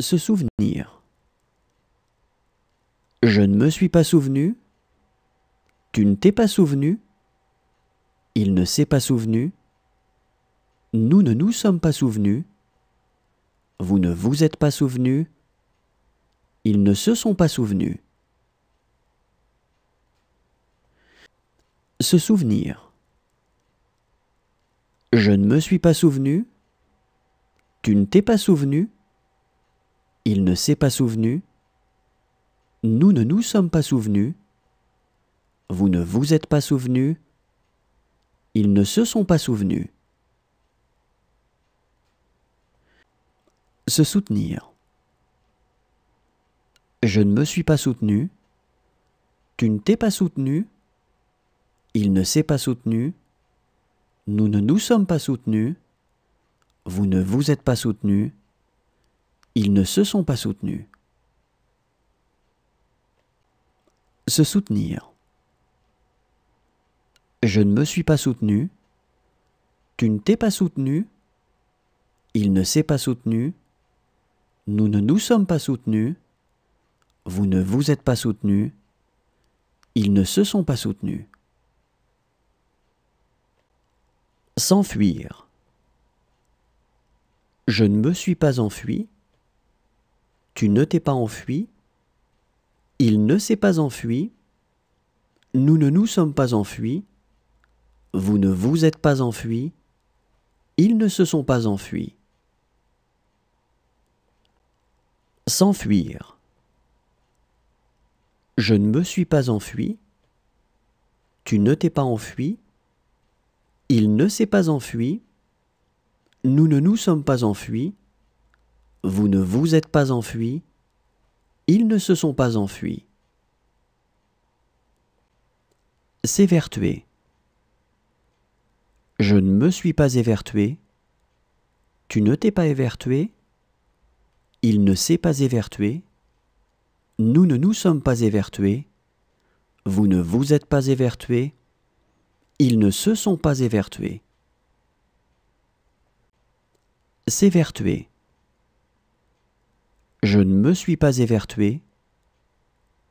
Se souvenir. Je ne me suis pas souvenu. Tu ne t'es pas souvenu. Il ne s'est pas souvenu. Nous ne nous sommes pas souvenus. Vous ne vous êtes pas souvenu. Ils ne se sont pas souvenus. Se souvenir. Je ne me suis pas souvenu. Tu ne t'es pas souvenu. Il ne s'est pas souvenu. Nous ne nous sommes pas souvenus. Vous ne vous êtes pas souvenu. Ils ne se sont pas souvenus. Se soutenir. Je ne me suis pas soutenu. Tu ne t'es pas soutenu. Il ne s'est pas soutenu. Nous ne nous sommes pas soutenus. Vous ne vous êtes pas soutenu. Ils ne se sont pas soutenus. Se soutenir. Je ne me suis pas soutenu. Tu ne t'es pas soutenu. Il ne s'est pas soutenu. Nous ne nous sommes pas soutenus. Vous ne vous êtes pas soutenu. Ils ne se sont pas soutenus. S'enfuir. Je ne me suis pas enfui. Tu ne t'es pas enfui. Il ne s'est pas enfui. Nous ne nous sommes pas enfuis. Vous ne vous êtes pas enfui. Ils ne se sont pas enfuis. S'enfuir. Je ne me suis pas enfui. Tu ne t'es pas enfui. Il ne s'est pas enfui. Nous ne nous sommes pas enfuis. Vous ne vous êtes pas enfuis. Ils ne se sont pas enfuis. S'évertuer. Je ne me suis pas évertué. Tu ne t'es pas évertué. Il ne s'est pas évertué. Nous ne nous sommes pas évertués. Vous ne vous êtes pas évertué. Ils ne se sont pas évertués. S'évertuer. Je ne me suis pas évertué.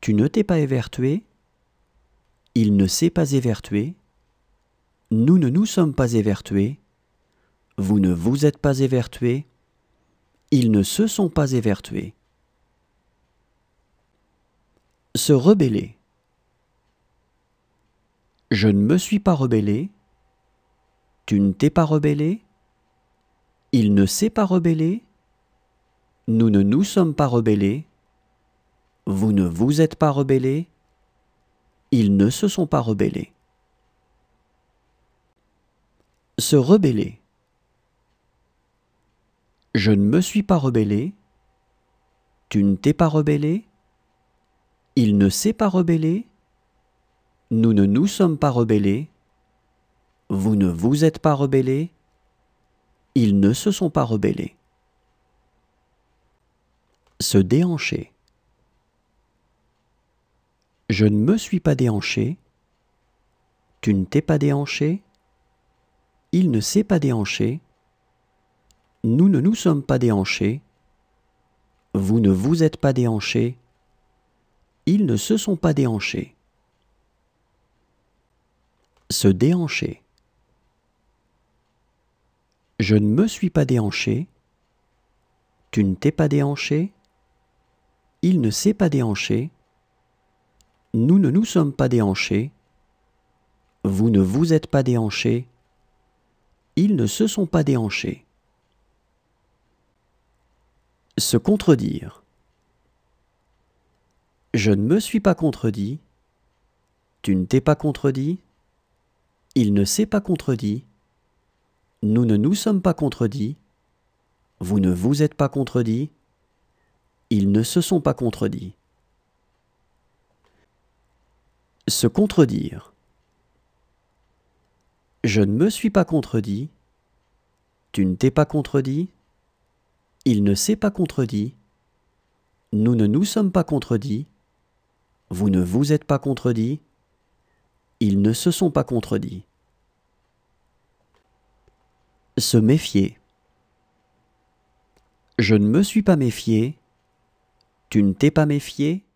Tu ne t'es pas évertué. Il ne s'est pas évertué. Nous ne nous sommes pas évertués. Vous ne vous êtes pas évertué. Ils ne se sont pas évertués. Se rebeller. Je ne me suis pas rebellé. Tu ne t'es pas rebellé. Il ne s'est pas rebellé. Nous ne nous sommes pas rebellés. Vous ne vous êtes pas rebellés. Ils ne se sont pas rebellés. Se rebeller. Je ne me suis pas rebellé. Tu ne t'es pas rebellé. Il ne s'est pas rebellé. Nous ne nous sommes pas rebellés. Vous ne vous êtes pas rebellés. Ils ne se sont pas rebellés. Se déhancher. Je ne me suis pas déhanché. Tu ne t'es pas déhanché. Il ne s'est pas déhanché. Nous ne nous sommes pas déhanchés. Vous ne vous êtes pas déhanchés. Ils ne se sont pas déhanchés. Se déhancher. Je ne me suis pas déhanché. Tu ne t'es pas déhanché. Il ne s'est pas déhanché. Nous ne nous sommes pas déhanchés. Vous ne vous êtes pas déhanchés. Ils ne se sont pas déhanchés. Se contredire. Je ne me suis pas contredit. Tu ne t'es pas contredit. Il ne s'est pas contredit. Nous ne nous sommes pas contredits. Vous ne vous êtes pas contredit. Ils ne se sont pas contredits. Se contredire. Je ne me suis pas contredit. Tu ne t'es pas contredit. Il ne s'est pas contredit. Nous ne nous sommes pas contredits. Vous ne vous êtes pas contredit. Ils ne se sont pas contredits. Se méfier. Je ne me suis pas méfié. Tu ne t'es pas méfié?